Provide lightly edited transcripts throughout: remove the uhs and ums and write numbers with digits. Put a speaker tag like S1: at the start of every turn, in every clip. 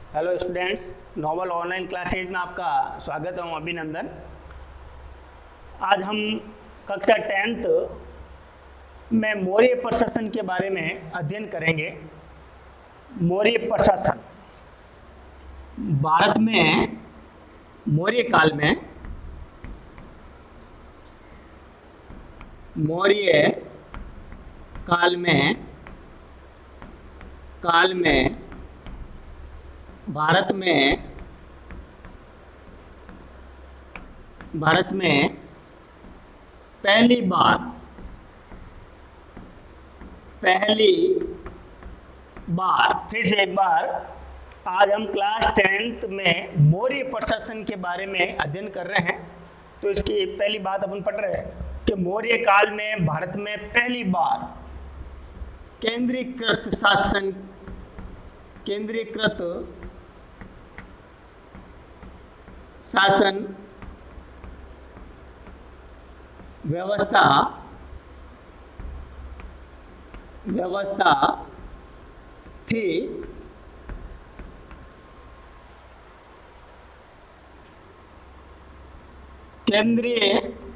S1: Hello students, Noble online classes में आपका स्वागत है। अभिनंदन। आज हम कक्षा 10th में मौर्य प्रशासन के बारे में अध्ययन करेंगे। मौर्य प्रशासन भारत में मौर्य काल में भारत में पहली बार फिर से एक बार आज हम क्लास 10th में मौर्य प्रशासन के बारे में अध्ययन कर रहे हैं। तो इसकी पहली बात अपन पढ़ रहे हैं कि मौर्य काल में भारत में पहली बार केंद्रीकृत शासन व्यवस्था थी। केंद्रीकृत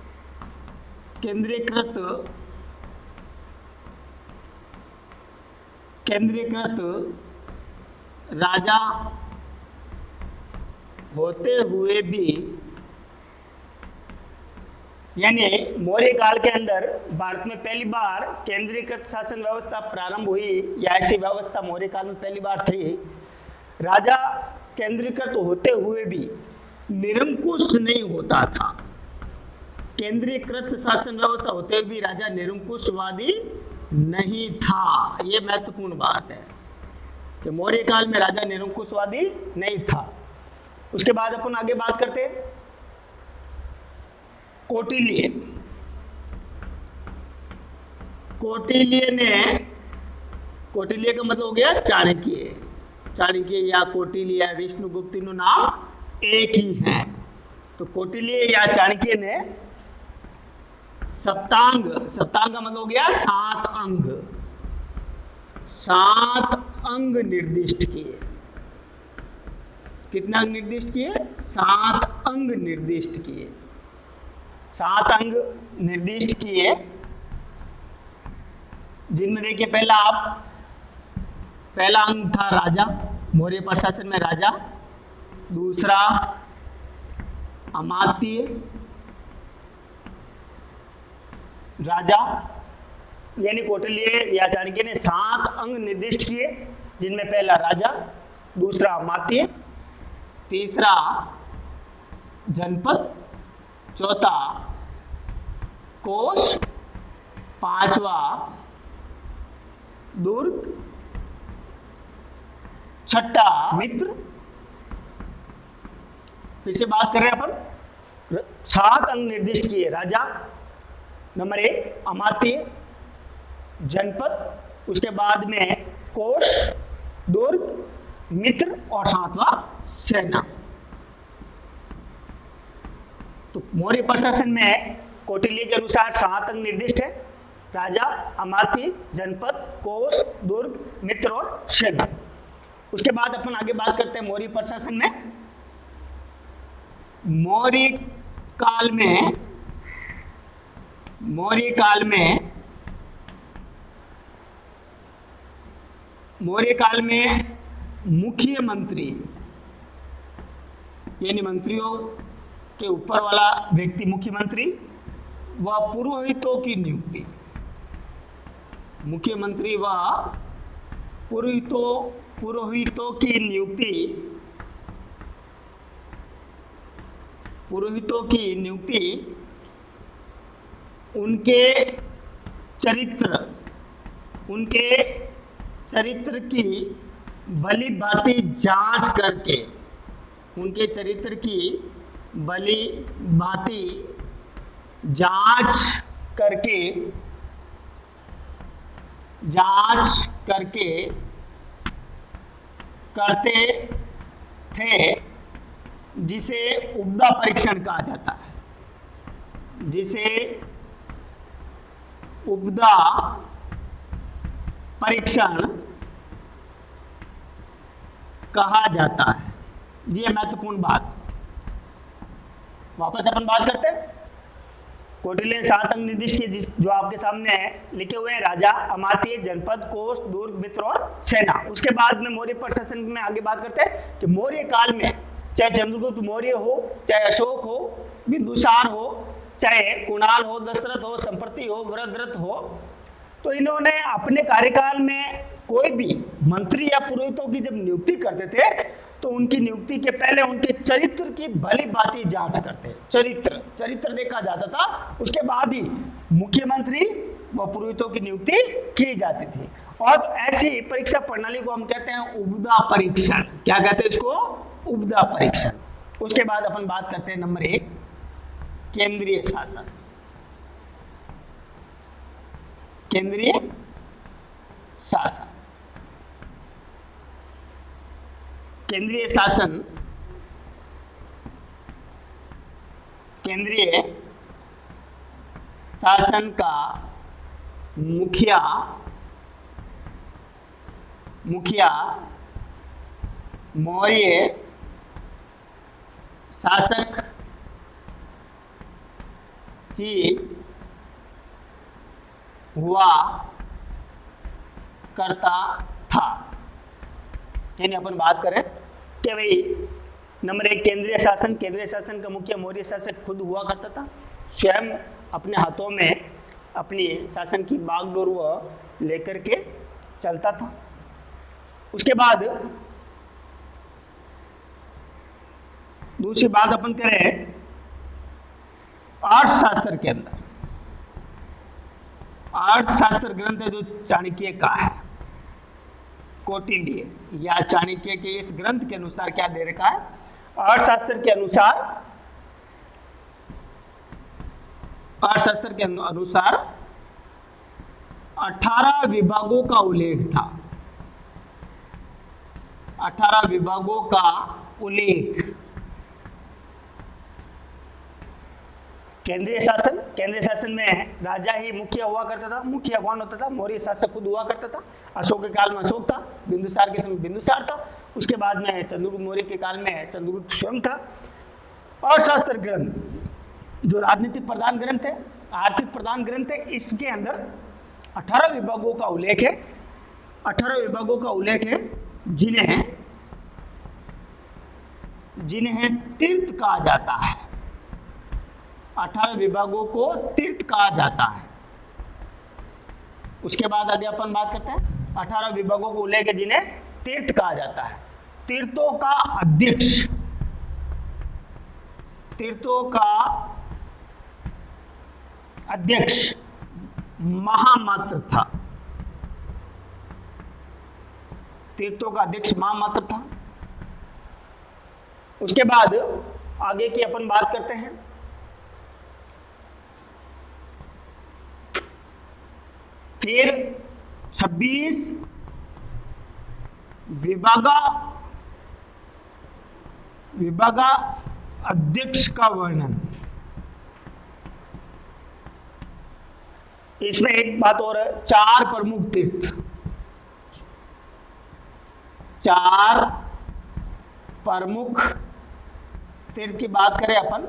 S1: राजा होते हुए भी, यानी मौर्य काल के अंदर भारत में पहली बार केंद्रीकृत शासन व्यवस्था प्रारंभ हुई, या ऐसी व्यवस्था मौर्य काल में पहली बार थी। राजा केंद्रीकृत होते हुए भी निरंकुश नहीं होता था। केंद्रीकृत शासन व्यवस्था होते हुए भी राजा निरंकुशवादी नहीं था। यह महत्वपूर्ण बात है कि मौर्य काल में राजा निरंकुशवादी नहीं था। उसके बाद अपन आगे बात करते हैं कौटिल्य का मतलब हो गया चाणक्य या कौटिल्य या विष्णुगुप्त, तीनों नाम एक ही हैं। तो कौटिल्य या चाणक्य ने सप्तांग का मतलब हो गया 7 अंग निर्दिष्ट किए। कितने अंग निर्दिष्ट किए? 7 अंग निर्दिष्ट किए। 7 अंग निर्दिष्ट किए, जिनमें देखिए पहला अंग था राजा। मौर्य प्रशासन में राजा, दूसरा अमात्य राजा, यानी कौटिल्य या चाणक्य ने 7 अंग निर्दिष्ट किए, जिनमें पहला राजा, दूसरा अमात्य, तीसरा जनपद, चौथा कोष, पांचवा दुर्ग, छठा मित्र। फिर से बात कर रहे हैं अपन, 7 अंग निर्दिष्ट किए। राजा नंबर 1, अमात्य, जनपद, उसके बाद में कोष, दुर्ग, मित्र और 7वां सेना। तो मौर्य प्रशासन में कौटिल्य के अनुसार 7 अंग निर्दिष्ट है: राजा, अमात्य, जनपद, कोष, दुर्ग, मित्र और सेना। उसके बाद अपन आगे बात करते हैं मौर्य प्रशासन में। मौर्य काल में मुख्यमंत्री, यानी मंत्रियों के ऊपर वाला व्यक्ति मुख्यमंत्री, व पुरोहितों की नियुक्ति। मुख्यमंत्री व पुरोहितों की नियुक्ति उनके चरित्र की भली भांति जांच करके करते थे, जिसे उपदा परीक्षण कहा जाता है। उपदा परीक्षण कहा जाता है। ये महत्वपूर्ण बात। वापस अपन बात करते हैं। कौटिल्य ने 7 अंक निर्दिष्ट किए जो आपके सामने है लिखे हुए हैं। राजा, अमात्य, जनपद, कोष, दुर्ग, मित्र और सेना। उसके बाद में मौर्य प्रशासन में आगे बात करते हैं कि मौर्य काल में चाहे चंद्रगुप्त मौर्य हो, चाहे अशोक हो, बिंदुसार हो, चाहे कुणाल हो, दशरथ हो, संप्रति हो, वृद्धरथ हो, तो इन्होंने अपने कार्यकाल में कोई भी मंत्री या पुरोहितों की जब नियुक्ति करते थे तो उनकी नियुक्ति के पहले उनके चरित्र की भली भांति जांच करते। चरित्र देखा जाता था, उसके बाद ही मुख्यमंत्री व पुरोहितों की नियुक्ति की जाती थी। और ऐसी परीक्षा प्रणाली को हम कहते हैं उपदा परीक्षण। क्या कहते हैं इसको? उपदा परीक्षण। उसके बाद अपन बात करते हैं नंबर 1, केंद्रीय शासन। केंद्रीय शासन। केंद्रीय शासन, केंद्रीय शासन का मुखिया मौर्य शासक ही हुआ करता था। यानी अपन बात करें कि भाई नंबर 1 केंद्रीय शासन। केंद्रीय शासन का मुखिया मौर्य शासक खुद हुआ करता था, स्वयं अपने हाथों में अपनी शासन की बागडोर वह लेकर के चलता था। उसके बाद दूसरी बात अपन करें अर्थशास्त्र के अंदर। अर्थशास्त्र ग्रंथ है जो चाणक्य का है, कौटिल्य या चाणक्य के इस ग्रंथ के अनुसार क्या दे रखा है? अर्थशास्त्र के अनुसार 18 विभागों का उल्लेख था। 18 विभागों का उल्लेख। केंद्रीय शासन में राजा ही मुखिया हुआ करता था। मुखिया कौन होता था? मौर्य शासक खुद हुआ करता था। अशोक के काल में अशोक था, बिंदुसार के समय बिंदुसार था, उसके बाद में चंद्रगुप्त मौर्य के काल में चंद्रगुप्त स्वयं था। और शास्त्र ग्रंथ जो राजनीतिक प्रधान ग्रंथ है, आर्थिक प्रधान ग्रंथ है, इसके अंदर 18 विभागों का उल्लेख है। 18 विभागों का उल्लेख है जिन्हें तीर्थ कहा जाता है। 18 विभागों को तीर्थ कहा जाता है। उसके बाद आगे अपन बात करते हैं 18 विभागों को उल्लेख है जिन्हें तीर्थ कहा जाता है। तीर्थों का अध्यक्ष महामात्र था। तीर्थों का अध्यक्ष महामात्र था। उसके बाद आगे की अपन बात करते हैं। फिर 26 विभागा अध्यक्ष का वर्णन। इसमें एक बात और है, 4 प्रमुख तीर्थ। 4 प्रमुख तीर्थ की बात करें अपन,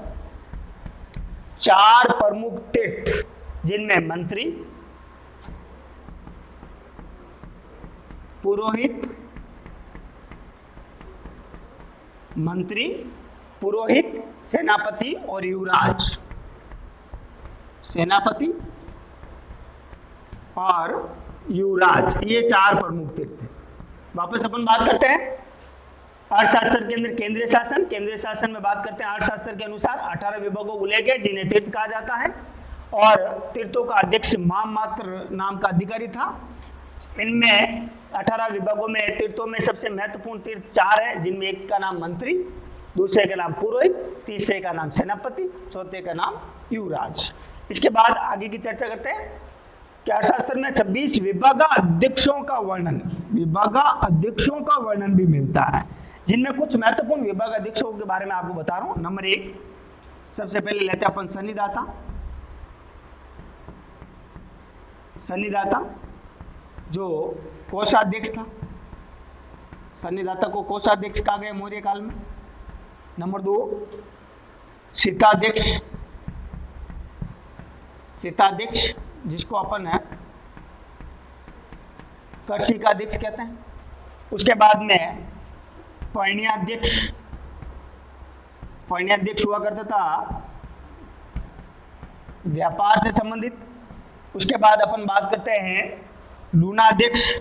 S1: 4 प्रमुख तीर्थ जिनमें मंत्री, पुरोहित, सेनापति और युवराज। सेनापति और युवराज, ये 4 प्रमुख तीर्थ हैं। वापस अपन बात करते हैं अर्थशास्त्र के अंदर केंद्रीय शासन में बात करते हैं। अर्थशास्त्र के अनुसार 18 विभागों को लेकर जिन्हें तीर्थ कहा जाता है और तीर्थों का अध्यक्ष महामात्र नाम का अधिकारी था। इनमें 18 विभागों में तीर्थों में सबसे महत्वपूर्ण तीर्थ 4 है, जिनमें एक का नाम मंत्री, दूसरे का नाम पुरोहित, तीसरे का नाम सेनापति, चौथे का नाम युवराज। इसके बाद आगे की चर्चा करते हैं कि अर्थशास्त्र में 26 विभागाध्यक्षों का वर्णन भी मिलता है, जिनमें कुछ महत्वपूर्ण विभागाध्यक्षों के बारे में आपको बता रहा हूं। नंबर 1 सबसे पहले लेते हैं अपन सन्निदाता जो कोषाध्यक्ष था। सन्निधाता को कोषाध्यक्ष कहा गया मौर्य काल में। नंबर 2 शीताध्यक्ष, शीताध्यक्ष जिसको अपन है कर्षिकाध्यक्ष कहते हैं। उसके बाद में पैण्याध्यक्ष, पैण्याध्यक्ष हुआ करता था व्यापार से संबंधित। उसके बाद अपन बात करते हैं लूणाध्यक्ष,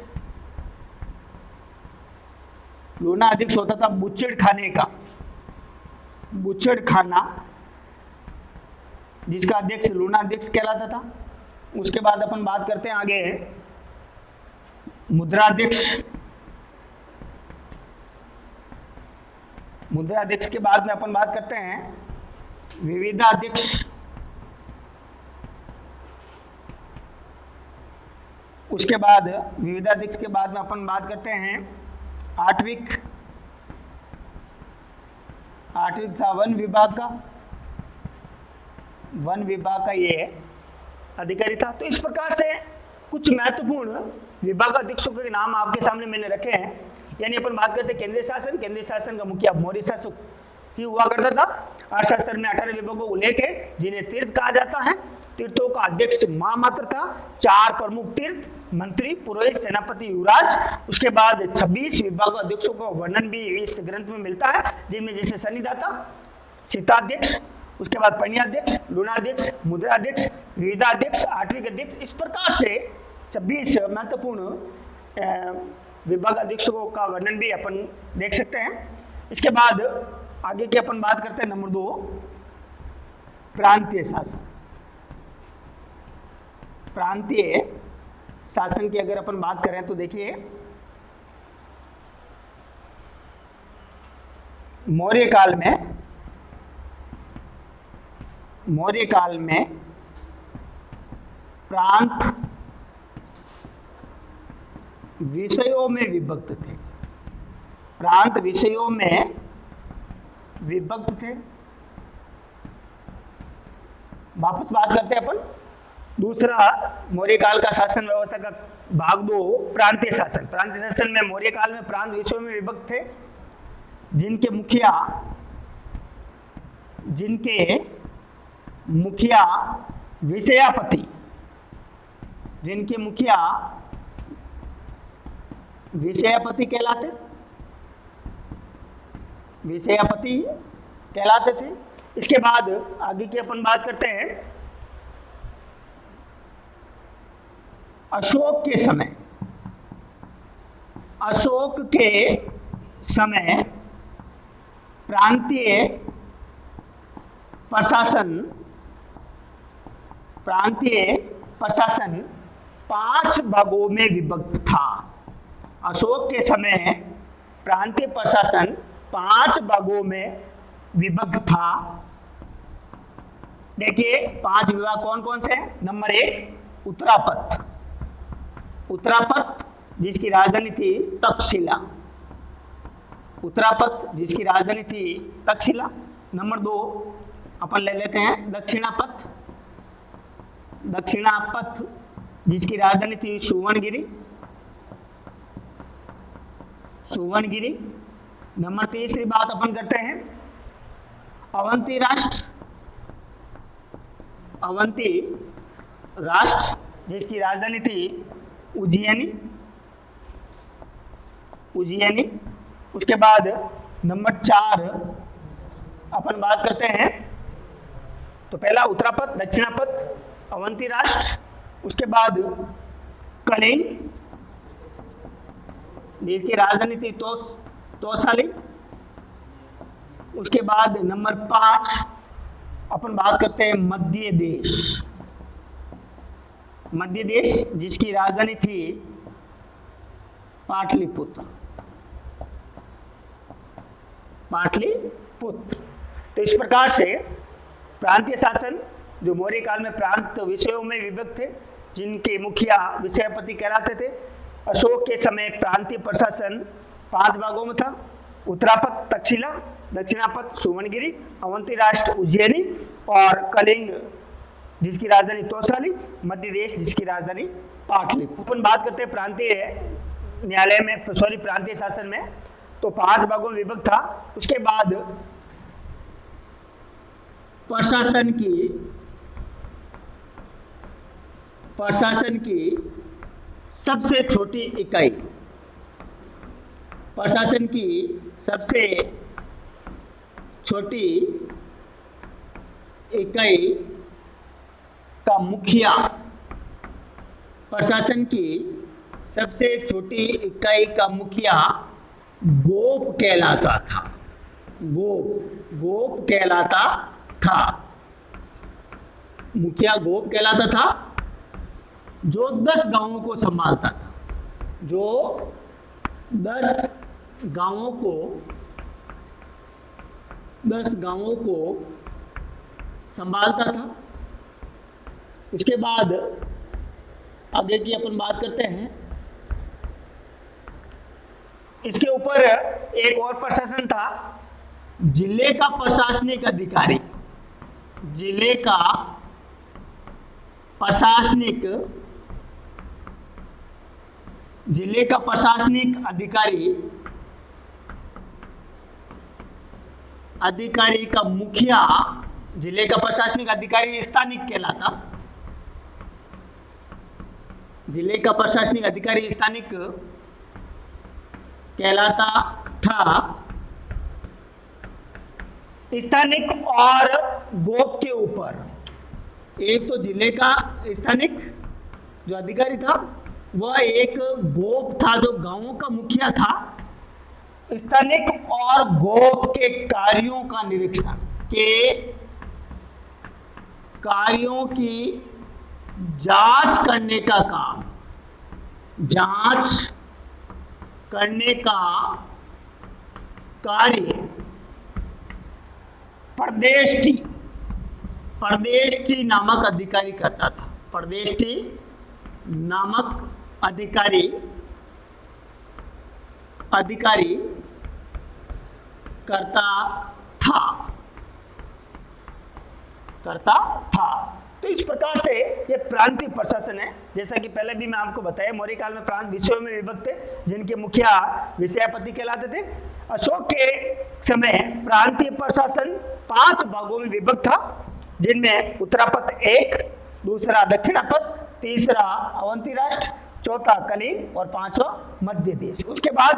S1: लूणाध्यक्ष होता था बुच्चड़ खाने का, बुच्चड़ खाना जिसका अध्यक्ष लूणाध्यक्ष कहलाता था। उसके बाद अपन बात करते हैं आगे मुद्राध्यक्ष, मुद्राध्यक्ष के बाद में अपन बात करते हैं विविधाध्यक्ष। उसके बाद विविधाध्यक्ष के बाद में अपन बात करते हैं आठविक, आठविक था वन विभाग का, वन विभाग का ये अधिकारी था। तो इस प्रकार से कुछ महत्वपूर्ण विभागाध्यक्षों के नाम आपके सामने मैंने रखे हैं। यानी अपन बात करते हैं केंद्रीय शासन, केंद्रीय शासन का मुखिया मौर्य शासक ही हुआ करता था। अर्थशास्त्र में 18 विभागों का उल्लेख है जिन्हें तीर्थ कहा जाता है। तीर्थों का अध्यक्ष महामात्र था। 4 प्रमुख तीर्थ, मंत्री, पुरोहित, सेनापति, युवराज। उसके बाद 26 विभाग अध्यक्षों का वर्णन भी इस ग्रंथ में मिलता है, जिनमें जैसे सन्निधाता, शीताध्यक्ष, उसके बाद पैण्याध्यक्ष, लूणाध्यक्ष, मुद्राध्यक्ष, विविधाध्यक्ष, आठविक अध्यक्ष। इस प्रकार से 26 महत्वपूर्ण विभाग अध्यक्षों का वर्णन भी अपन देख सकते हैं। इसके बाद आगे की अपन बात करते हैं नंबर 2 प्रांतीय शासन। प्रांतीय शासन की अगर अपन बात करें तो देखिए मौर्य काल में प्रांत विषयों में विभक्त थे, प्रांत विषयों में विभक्त थे। वापस बात करते हैं अपन दूसरा मौर्य काल का शासन व्यवस्था का भाग 2 प्रांतीय शासन। प्रांतीय शासन में मौर्य काल में प्रांत विषयों में विभक्त थे, जिनके मुखिया विषयापति, जिनके मुखिया विषयापति कहलाते थे। इसके बाद आगे की अपन बात करते हैं अशोक के समय प्रांतीय प्रशासन 5 भागों में विभक्त था। अशोक के समय प्रांतीय प्रशासन 5 भागों में विभक्त था। देखिए 5 विभाग कौन कौन से हैं। नंबर 1 उत्तरापथ जिसकी राजधानी थी तक्षशिला, उत्तरापथ जिसकी राजधानी थी तक्षशिला। नंबर 2 अपन ले लेते हैं दक्षिणापथ जिसकी राजधानी थी सुवर्णगिरी। नंबर 3 बात अपन करते हैं अवंती राष्ट्र जिसकी राजधानी थी उज्जैनी। उसके बाद नंबर 4 अपन बात करते हैं तो पहला उत्तरापथ, दक्षिणापथ, अवंती राष्ट्र। उसके बाद कलिंग जिसकी राजधानी थी तोसाली। उसके बाद नंबर 5 अपन बात करते हैं मध्य देश जिसकी राजधानी थी पाटलिपुत्र। तो इस प्रकार से प्रांतीय शासन जो मौर्य काल में प्रांत विषयों में विभक्त थे, जिनके मुखिया विषयपति कहलाते थे। अशोक के समय प्रांतीय प्रशासन 5 भागों में था। उत्तरापथ तक्षशिला, दक्षिणापथ सुवर्णगिरी, अवंती राष्ट्र उज्जैनी और कलिंग जिसकी राजधानी तोसाली, मध्य देश जिसकी राजधानी पाटलिपुत्र। अपन बात करते हैं प्रांतीय न्यायालय में प्रांतीय शासन में तो 5 भागों में विभक्त था। उसके बाद प्रशासन की सबसे छोटी इकाई, प्रशासन की सबसे छोटी इकाई का मुखिया, प्रशासन की सबसे छोटी इकाई का मुखिया गोप कहलाता था। गोप कहलाता था। मुखिया गोप कहलाता था, जो 10 गांवों को संभालता था, जो 10 गांवों को संभालता था। उसके बाद आगे की अपन बात करते हैं। इसके ऊपर एक और प्रशासन था, जिले का प्रशासनिक अधिकारी। जिले का प्रशासनिक अधिकारी का मुखिया, जिले का प्रशासनिक अधिकारी स्थानिक कहलाता। जिले का प्रशासनिक अधिकारी स्थानिक कहलाता था। स्थानिक और गोप के ऊपर, एक तो जिले का स्थानिक जो अधिकारी था, वह एक गोप था जो गांवों का मुखिया था। स्थानिक और गोप के कार्यों का निरीक्षण, के कार्यों की जांच करने का काम, जांच करने का कार्य परदेष्टि नामक अधिकारी करता था। परदेष्टि नामक अधिकारी करता था। तो इस प्रकार से ये प्रांतीय प्रशासन है। जैसा कि पहले भी मैं आपको बताया, मौर्य काल में प्रांत विषयों में विभक्त थे, जिनके मुखिया विषयापति कहलाते थे। अशोक के समय प्रांतीय प्रशासन 5 भागों में विभक्त था, जिनमें उत्तरापथ 1, दूसरा दक्षिणापथ, तीसरा अवंती राष्ट्र, चौथा कलिंग और 5वां मध्य देश। उसके बाद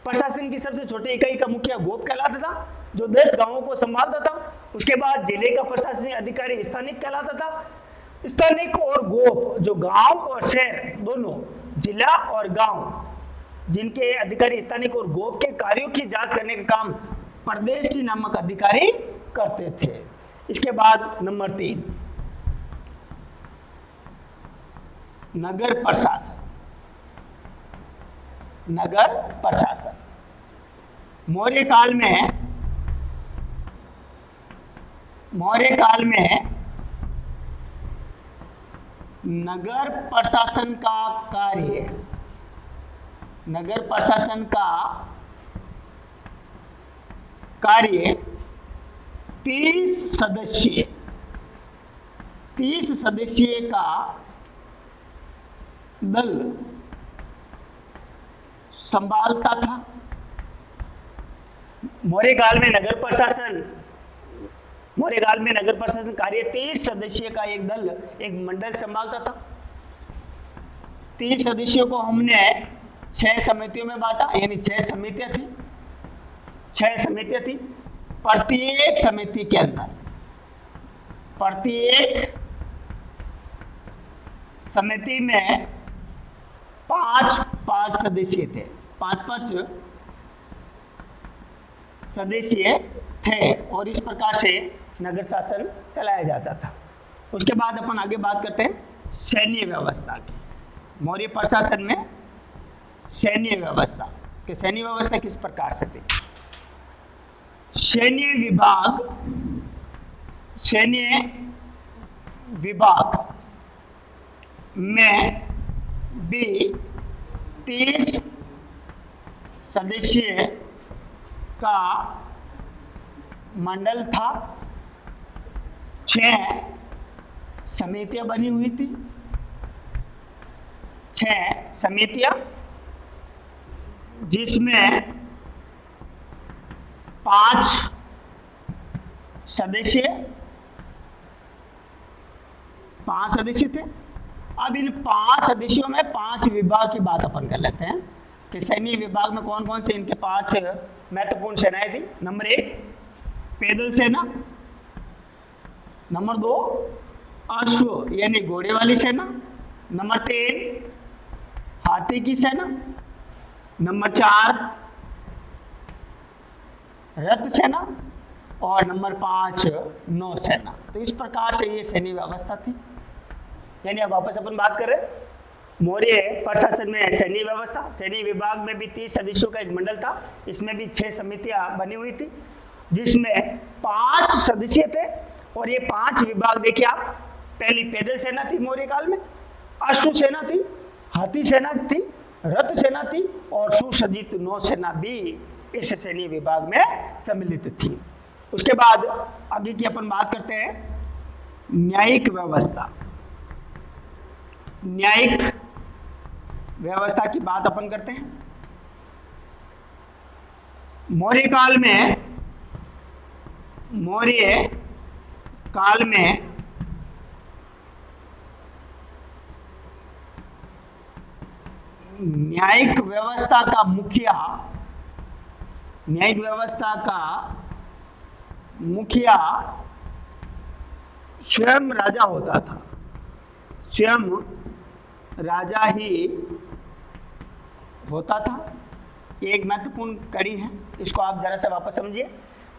S1: प्रशासन की सबसे छोटी इकाई का मुखिया गोप कहलाता था, जो 10 गांवों को संभालता था। उसके बाद जिले का प्रशासनिक अधिकारी स्थानिक कहलाता था। स्थानिक और गोप, जो गांव और शहर दोनों, जिला और गांव, जिनके अधिकारी स्थानिक और गोप के कार्यों की जांच करने का काम परदेष्टि नामक अधिकारी करते थे। इसके बाद नंबर 3, नगर प्रशासन। नगर प्रशासन मौर्य काल में नगर प्रशासन का कार्य 30 सदस्यीय का दल संभालता था। मौर्य काल में नगर प्रशासन कार्य 30 सदस्यीय का एक दल, एक मंडल संभालता था। 30 सदस्यों को हमने 6 समितियों में बांटा, यानी 6 समितियां थी। प्रत्येक समिति के अंदर, प्रत्येक समिति में 5 सदस्य थे। 5 सदस्य थे, और इस प्रकार से नगर शासन चलाया जाता था। उसके बाद अपन आगे बात करते हैं सैन्य व्यवस्था की। मौर्य प्रशासन में सैन्य व्यवस्था किस प्रकार से थी? सैन्य विभाग में भी 30 सदस्य का मंडल था। 6 समितियां बनी हुई थी। 6 समितियां, जिसमें 5 सदस्य थे। अब इन 5 सदस्यों में 5 विभाग की बात अपन कर लेते हैं कि सैन्य विभाग में कौन कौन से इनके 5 महत्वपूर्ण सेनाएं थी। नंबर 1 पैदल सेना, नंबर 2 अश्व यानी घोड़े वाली सेना, नंबर 3 हाथी की सेना, नंबर 4 रथ सेना और नंबर 5 नौसेना। तो इस प्रकार से ये सैन्य व्यवस्था थी। यानी अब वापस अपन बात कर रहे हैं मौर्य प्रशासन में सैन्य व्यवस्था। सैन्य विभाग में भी 30 सदस्यों का एक मंडल था। इसमें भी 6 समितियां बनी हुई थी जिसमें 5 सदस्य थे। और ये 5 विभाग देखिए आप, पहली पैदल सेना थी मौर्य काल में, अश्व सेना थी, हाथी सेना थी, रथ सेना थी और सुसज्जित नौसेना भी इस सैन्य विभाग में सम्मिलित थी। उसके बाद आगे की अपन बात करते हैं न्यायिक व्यवस्था। न्यायिक व्यवस्था की बात अपन करते हैं। मौर्य काल में न्यायिक व्यवस्था का मुखिया स्वयं राजा होता था। स्वयं राजा ही होता था। एक महत्वपूर्ण कड़ी है, इसको आप जरा सा वापस समझिए।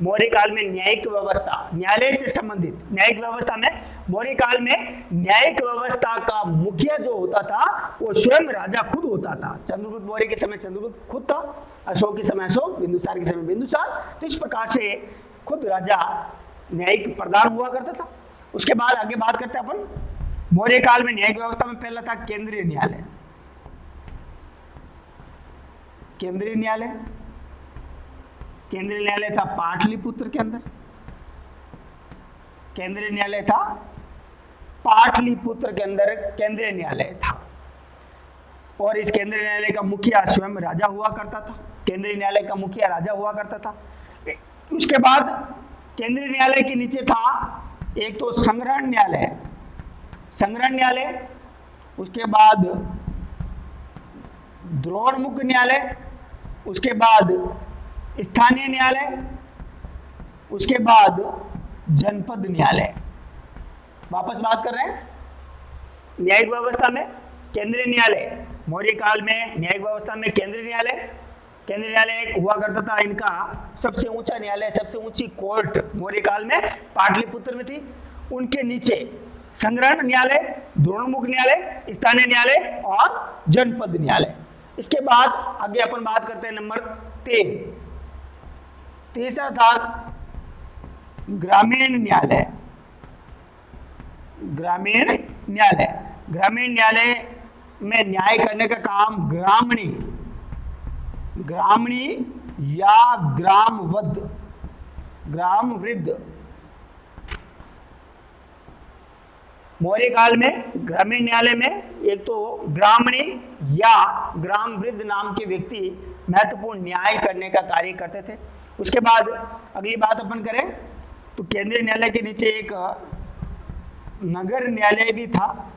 S1: मौर्य काल में न्यायिक व्यवस्था, न्यायालय से संबंधित न्यायिक व्यवस्था में मौर्य काल में न्यायिक व्यवस्था का मुखिया जो होता था वो स्वयं राजा खुद होता था। चंद्रगुप्त मौर्य के समय चंद्रगुप्त खुद था, अशोक के समय अशोक, बिंदुसार के समय बिंदुसार। तो इस प्रकार से खुद राजा न्यायिक प्रधान हुआ करता था। उसके बाद आगे बात करते हैं अपन मौर्य काल में न्यायिक व्यवस्था में पहला था केंद्रीय न्यायालय। केंद्रीय न्यायालय था पाटलिपुत्र के अंदर। केंद्रीय न्यायालय था पाटलिपुत्र के अंदर केंद्रीय न्यायालय था। और इस केंद्रीय न्यायालय का मुखिया स्वयं राजा हुआ करता था। केंद्रीय न्यायालय का मुखिया राजा हुआ करता था। उसके बाद केंद्रीय न्यायालय के नीचे था एक तो संग्रहण न्यायालय, उसके बाद द्रोणमुख न्यायालय, उसके बाद स्थानीय न्यायालय, उसके बाद जनपद न्यायालय। वापस बात कर रहे हैं न्यायिक व्यवस्था में केंद्रीय न्यायालय। मौर्य काल में न्यायिक व्यवस्था में केंद्रीय न्यायालय हुआ करता था। इनका सबसे ऊंचा न्यायालय, सबसे ऊंची कोर्ट मौर्य काल में पाटलिपुत्र में थी। उनके नीचे संग्रहण न्यायालय, द्रोणमुख न्यायालय, स्थानीय न्यायालय और जनपद न्यायालय। इसके बाद आगे अपन बात करते हैं नंबर 3। तीसरा था ग्रामीण न्यायालय। ग्रामीण न्यायालय में न्याय करने का काम ग्रामणी या ग्रामवृद्ध। मौर्य काल में ग्रामीण न्यायालय में एक तो ग्रामणी या ग्रामवृद्ध नाम के व्यक्ति महत्वपूर्ण न्याय करने का कार्य करते थे। उसके बाद अगली बात अपन करें तो केंद्रीय न्यायालय के नीचे एक नगर न्यायालय भी था।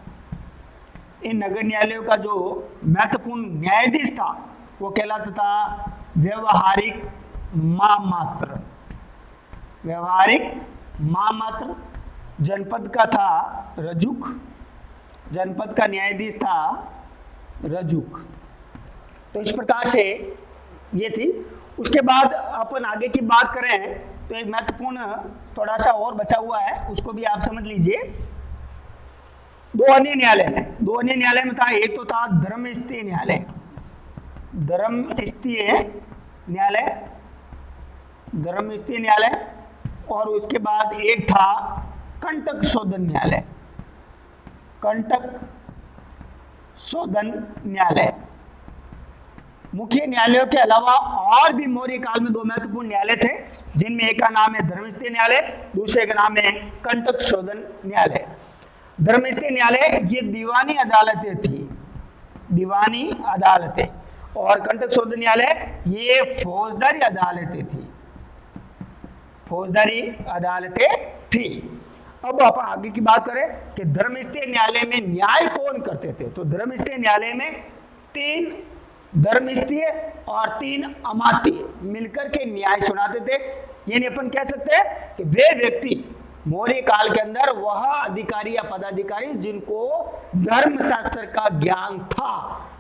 S1: इन नगर न्यायालयों का जो महत्वपूर्ण न्यायाधीश था वो कहलाता था व्यवहारिक महामात्र। जनपद का था रजुक, जनपद का न्यायाधीश था रजुक। तो इस प्रकार से ये थी। उसके बाद अपन आगे की बात करें तो एक महत्वपूर्ण थोड़ा सा और बचा हुआ है, उसको भी आप समझ लीजिए। दो अन्य न्यायालय में था, एक तो था धर्मस्थीय न्यायालय और उसके बाद एक था कंटक शोधन न्यायालय। मुख्य न्यायालयों के अलावा और भी मौर्य काल में 2 महत्वपूर्ण न्यायालय थे, जिनमें एक का नाम है धर्मस्थीय न्यायालय, दूसरे का नाम है कंटक शोधन न्यायालय। धर्मस्थीय न्यायालय ये दीवानी अदालतें और कंटक शोधन न्यायालय ये फौजदारी अदालतें थी। फौजदारी अदालतें थी। अब आप आगे की बात करें कि धर्मस्थलीय न्यायालय में न्याय कौन करते थे, तो धर्मस्थलीय न्यायालय में 3 धर्मस्थलीय और 3 अमात्य मिलकर के न्याय सुनाते थे। यानी अपन कह सकते हैं कि वे व्यक्ति मौर्य काल के अंदर वह अधिकारी या पदाधिकारी जिनको धर्मशास्त्र का ज्ञान था,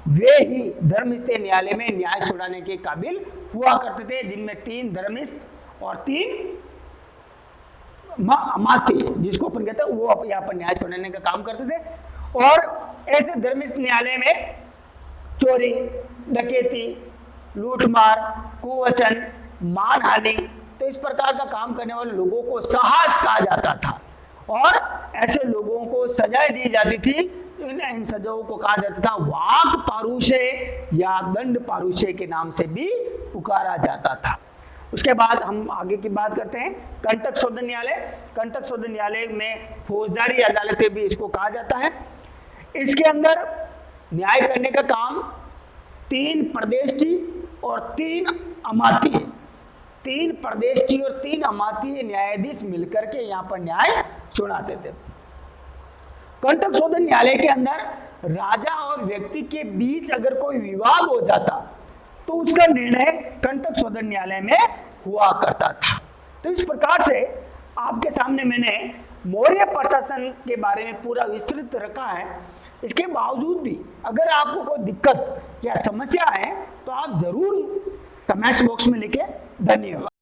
S1: वे ही धर्मस्थलीय न्यायालय में न्याय सुनाने के काबिल हुआ करते थे, जिनमें 3 धर्मस्थ और 3 अमात्य जिसको अपन कहते हैं वो यहाँ पर न्याय सुनाने का काम करते थे। और ऐसे धर्मस्थ न्यायालय में चोरी, डकैती, लूटमार, कुवचन, मानहानि, तो इस प्रकार का काम करने वाले लोगों को साहस कहा जाता था और ऐसे लोगों को सजाएं दी जाती थी। इन सजाओं को कहा जाता था वाक पारुषय या दंड पारुषय के नाम से भी पुकारा जाता था। उसके बाद हम आगे की बात करते हैं कंटक शोधन न्यायालय। कंटक शोधन न्यायालय में फौजदारी अदालतें भी इसको कहा जाता है। इसके अंदर न्याय करने का काम 3 प्रदेष्टि और 3 अमात्य, 3 प्रदेष्टि और 3 अमात्य न्यायाधीश मिलकर के यहाँ पर न्याय सुनाते थे। कंटक शोधन न्यायालय के अंदर राजा और व्यक्ति के बीच अगर कोई विवाद हो जाता तो उसका निर्णय कंटक शोधन न्यायालय में हुआ करता था। तो इस प्रकार से आपके सामने मैंने मौर्य प्रशासन के बारे में पूरा विस्तृत रखा है। इसके बावजूद भी अगर आपको कोई दिक्कत या समस्या है तो आप जरूर कमेंट्स बॉक्स में लिखें। धन्यवाद।